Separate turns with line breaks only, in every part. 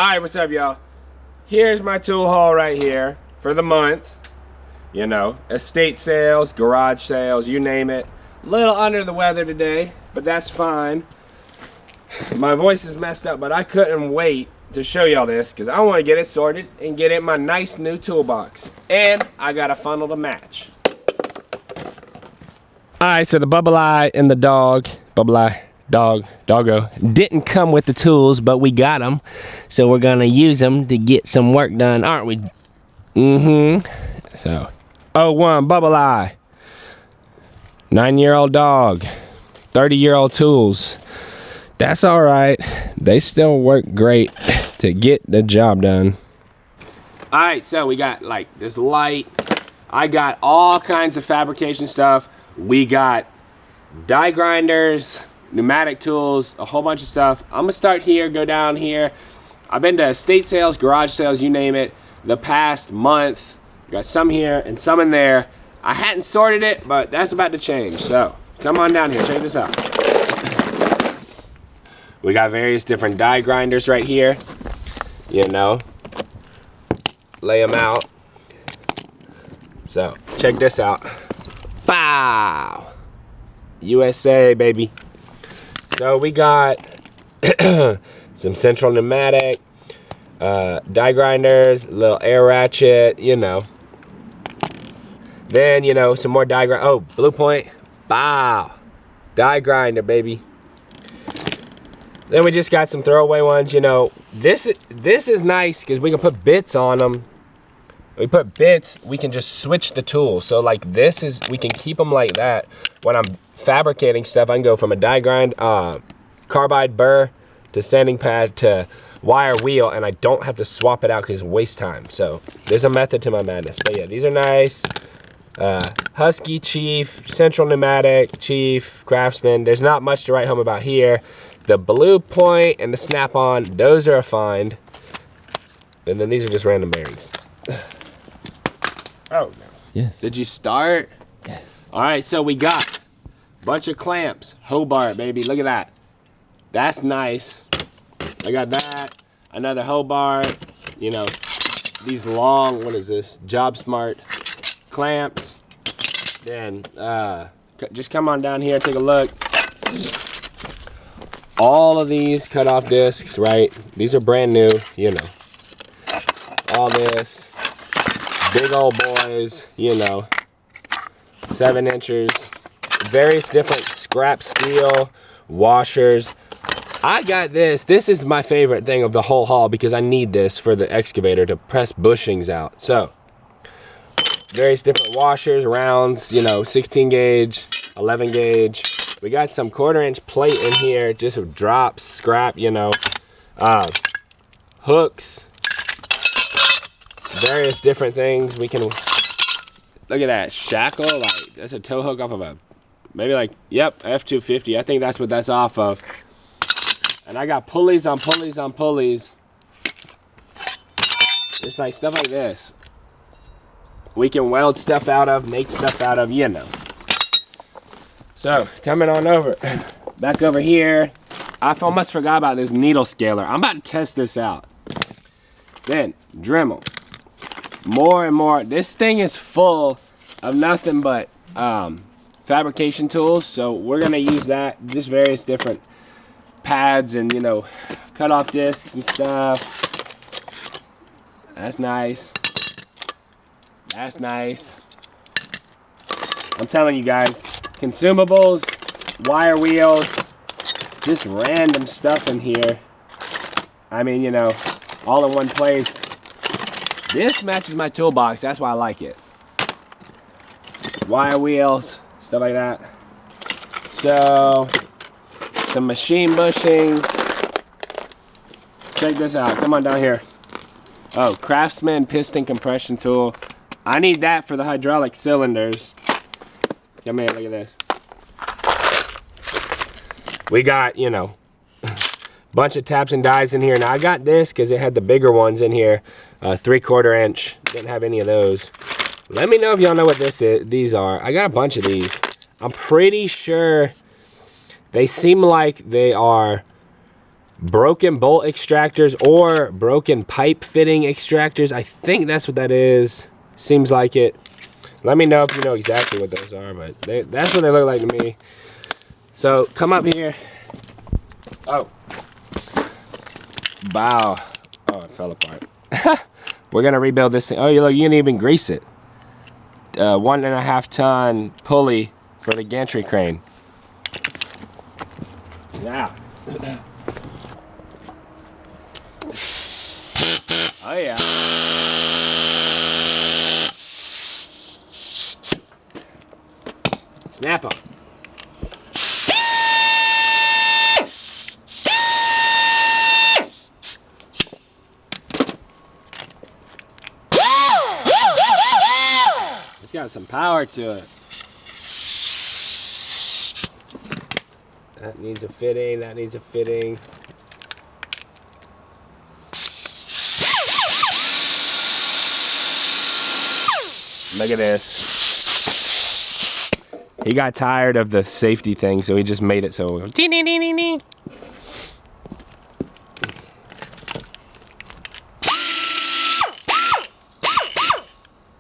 Alright, what's up, y'all? Here's my tool haul right here for the month. You know, estate sales, garage sales, you name it. A little under the weather today, but that's fine. My voice is messed up, but I couldn't wait to show y'all this because I want to get it sorted and get in my nice new toolbox. And I got a funnel to match. Alright, so the Bubble Eye and the doggo didn't come with the tools, but we got them, so we're gonna use them to get some work done, aren't we? So 01 Bubble Eye, 9-year-old dog, 30-year-old tools. That's all right, they still work great to get the job done. All right, so we got like this light. I got all kinds of fabrication stuff. We got die grinders, pneumatic tools, a whole bunch of stuff. I'm gonna start here, go down here. I've been to estate sales, garage sales, you name it, the past month. Got some here and some in there. I hadn't sorted it, but that's about to change. So come on down here, check this out. We got various different die grinders right here. You know, lay them out. So check this out. Wow, USA, baby. So we got some central pneumatic, die grinders, little air ratchet, you know. Then, you know, some more die grind. Oh, Blue Point. Wow, die grinder, baby. Then we just got some throwaway ones, you know. This is nice because we can put bits on them. We put bits, we can just switch the tool. So like this is, we can keep them like that. When I'm fabricating stuff, I can go from a die grind, carbide burr to sanding pad to wire wheel, and I don't have to swap it out because it's waste time. So there's a method to my madness. But yeah, these are nice. Husky, Chief, Central Pneumatic, Chief, Craftsman. There's not much to write home about here. The Blue Point and the Snap-on, those are a find. And then these are just random bearings. Oh, no.
Yes.
Did you start?
Yes.
All right, so we got a bunch of clamps. Hobart, baby. Look at that. That's nice. I got that. Another Hobart. You know, these long, what is this? Job Smart clamps. Then, just come on down here, take a look. All of these cut-off discs, right? These are brand new, you know. All this. Big old boys, you know, 7 inches, various different scrap steel, washers. I got this. This is my favorite thing of the whole haul because I need this for the excavator to press bushings out. So, various different washers, rounds, you know, 16 gauge, 11 gauge. We got some 1/4 inch plate in here, just drops, scrap, you know, hooks. Various different things we can. Look at that shackle, like that's a tow hook off of a, maybe like, yep, F250. I think that's what that's off of. And I got pulleys on pulleys on pulleys. It's like stuff like this. We can weld stuff out of, make stuff out of, you know. So coming on over, back over here. I almost forgot about this needle scaler. I'm about to test this out. Then Dremel. More and more. This thing is full of nothing but fabrication tools, so we're gonna use that. Just various different pads and, you know, cut off discs and stuff. That's nice. That's nice. I'm telling you guys, consumables, wire wheels, just random stuff in here. I mean, you know, all in one place. This matches my toolbox, that's why I like it. Wire wheels, stuff like that. So, some machine bushings. Check this out, come on down here. Oh, Craftsman piston compression tool. I need that for the hydraulic cylinders. Come here, look at this. We got, you know, bunch of taps and dies in here. Now I got this because it had the bigger ones in here. 3/4 inch. Didn't have any of those. Let me know if y'all know what these are. I got a bunch of these. I'm pretty sure they seem like they are broken bolt extractors or broken pipe fitting extractors. I think that's what that is. Seems like it. Let me know if you know exactly what those are, but that's what they look like to me. So come up here. Oh. Wow. Oh, it fell apart. We're gonna rebuild this thing. Oh, look, you didn't even grease it. 1.5 ton pulley for the gantry crane. Now. Oh yeah. Snap on. It's got some power to it. That needs a fitting, that needs a fitting. Look at this. He got tired of the safety thing, so he just made it so.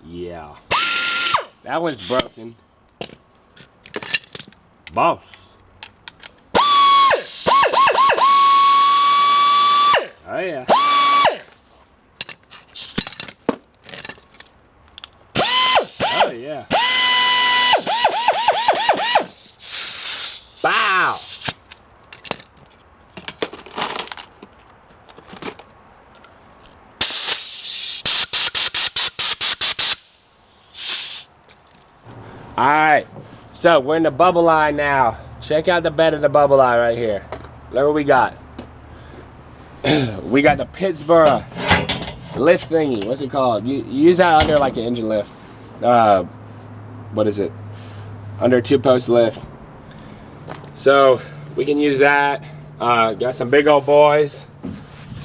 Yeah. That one's broken. Boss. Oh yeah. Oh yeah. Bow. All right, so we're in the Bubble Eye now. Check out the bed of the Bubble Eye right here. Look what we got. We got the Pittsburgh lift thingy. What's it called? You use that under like an engine lift. What is it? Under a 2-post lift. So we can use that. Got some big old boys.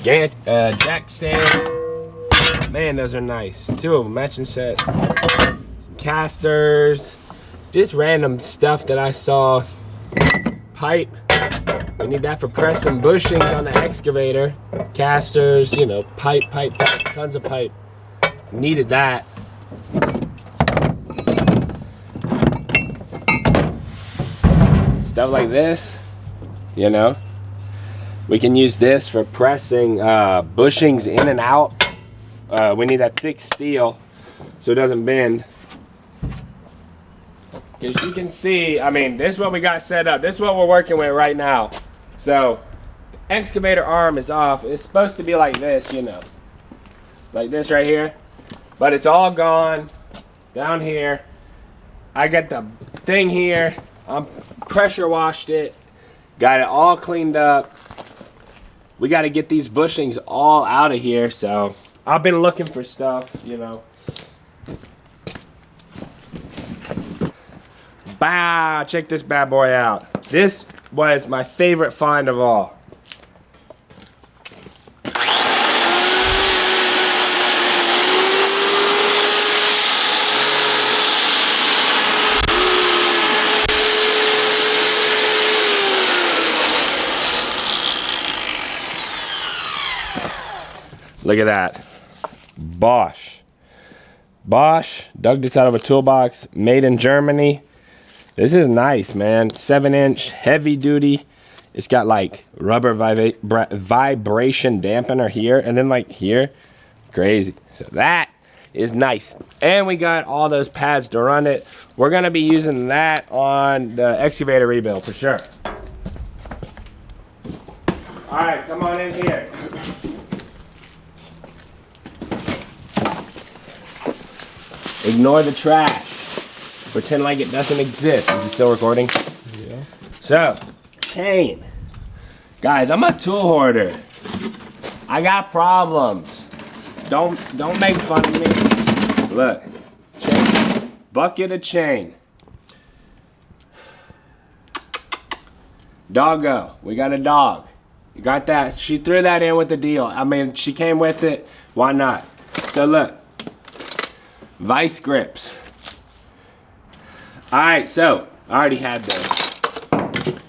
Jack stands. Man, those are nice. 2 of them, matching set. Some casters. Just random stuff that I saw. Pipe. We need that for pressing bushings on the excavator. Casters, you know, pipe, tons of pipe. Needed that. Stuff like this, you know. We can use this for pressing bushings in and out. We need that thick steel so it doesn't bend. As you can see, I mean, this is what we got set up. This is what we're working with right now. So, the excavator arm is off. It's supposed to be like this, you know. Like this right here. But it's all gone down here. I got the thing here. I'm pressure washed it. Got it all cleaned up. We got to get these bushings all out of here. So, I've been looking for stuff, you know. Wow, check this bad boy out. This was my favorite find of all. Look at that. Bosch. Bosch dug this out of a toolbox, made in Germany. This is nice, man. 7-inch, heavy duty. It's got like rubber vibration dampener here, and then like here. Crazy. So that is nice. And we got all those pads to run it. We're gonna be using that on the excavator rebuild for sure. All right, come on in here. Ignore the trash. Pretend like it doesn't exist. Is it still recording? Yeah. So, chain. Guys, I'm a tool hoarder. I got problems. Don't make fun of me. Look. Chain. Bucket of chain. Doggo. We got a dog. You got that? She threw that in with the deal. I mean, she came with it. Why not? So look. Vice grips. Alright, so I already had this.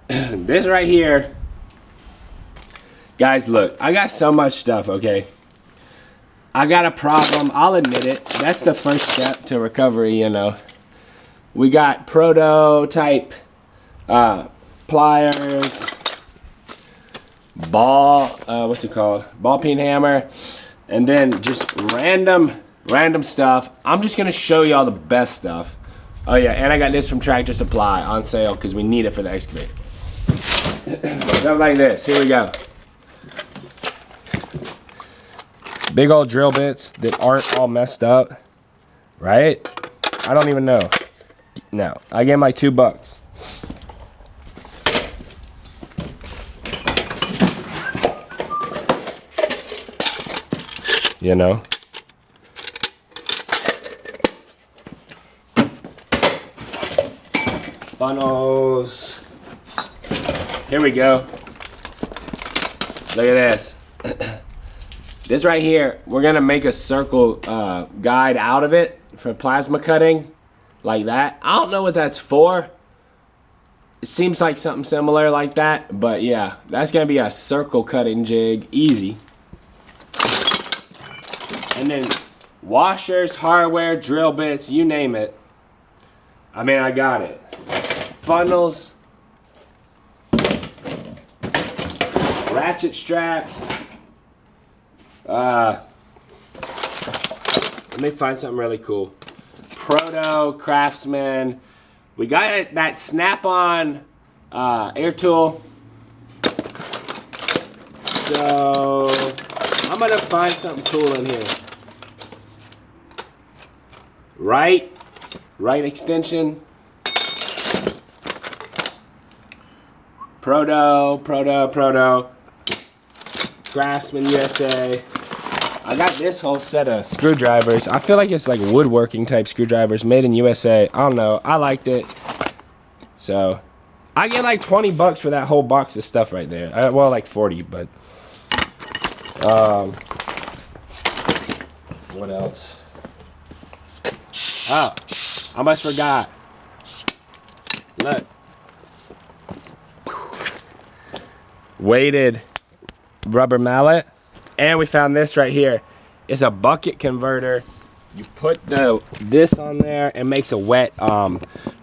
This right here Guys, look, I got so much stuff, okay? I got a problem, I'll admit it. That's the first step to recovery, you know. We got prototype pliers, ball, what's it called? Ball peen hammer, and then just random stuff. I'm just gonna show y'all the best stuff. Oh yeah, and I got this from Tractor Supply on sale because we need it for the excavator. Something like this, here we go. Big old drill bits that aren't all messed up, right? I don't even know. No, I gave them like $2. You know? Funnels. Here we go. Look at this. This right here, we're gonna make a circle guide out of it for plasma cutting, like that. I don't know what that's for. It seems like something similar like that, but yeah, that's gonna be a circle cutting jig, easy. And then washers, hardware, drill bits, you name it. I mean, I got it. Funnels, ratchet straps. Let me find something really cool. Proto, Craftsman. We got that snap-on air tool. So I'm gonna find something cool in here. Right extension. Proto. Craftsman USA. I got this whole set of screwdrivers. I feel like it's like woodworking type screwdrivers made in USA. I don't know. I liked it. So I get like $20 for that whole box of stuff right there. Well, like 40, but what else? Oh, I almost forgot. Look. Weighted rubber mallet. And we found this right here. It's a bucket converter. You put this on there and makes a wet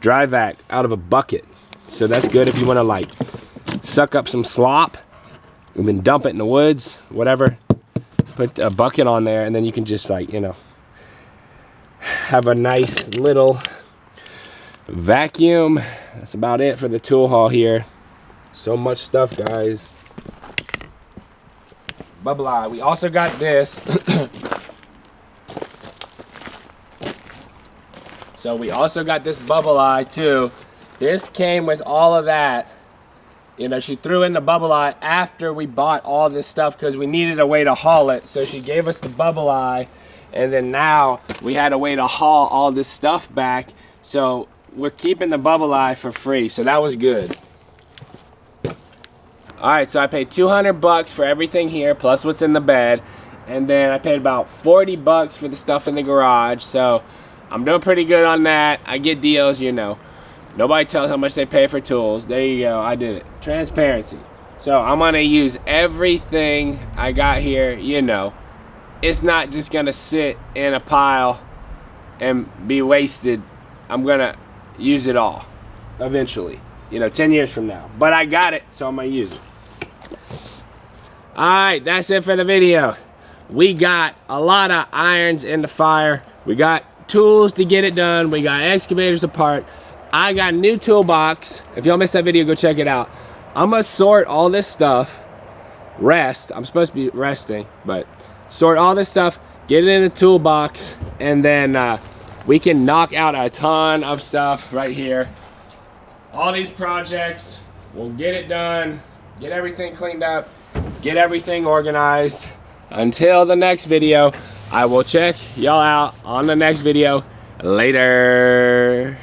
dry vac out of a bucket. So that's good if you want to like suck up some slop and then dump it in the woods, whatever. Put a bucket on there and then you can just like, you know, have a nice little vacuum. That's about it for the tool haul here. So much stuff, guys. Bubble Eye. We also got this. So we also got this Bubble Eye too. This came with all of that. You know, she threw in the Bubble Eye after we bought all this stuff because we needed a way to haul it. So she gave us the Bubble Eye, and then now we had a way to haul all this stuff back. So we're keeping the Bubble Eye for free. So that was good. Alright, so I paid $200 for everything here, plus what's in the bed. And then I paid about $40 for the stuff in the garage. So I'm doing pretty good on that. I get deals, you know. Nobody tells how much they pay for tools. There you go, I did it. Transparency. So I'm gonna use everything I got here, you know. It's not just gonna sit in a pile and be wasted. I'm gonna use it all eventually. You know, 10 years from now. But I got it, so I'm gonna use it. Alright, that's it for the video. We got a lot of irons in the fire. We got tools to get it done. We got excavators apart. I got a new toolbox. If y'all missed that video, go check it out. I'm gonna sort all this stuff. Rest. I'm supposed to be resting, but sort all this stuff, get it in the toolbox, and then we can knock out a ton of stuff right here. All these projects, we'll get it done, get everything cleaned up, get everything organized. Until the next video, I will check y'all out on the next video. Later.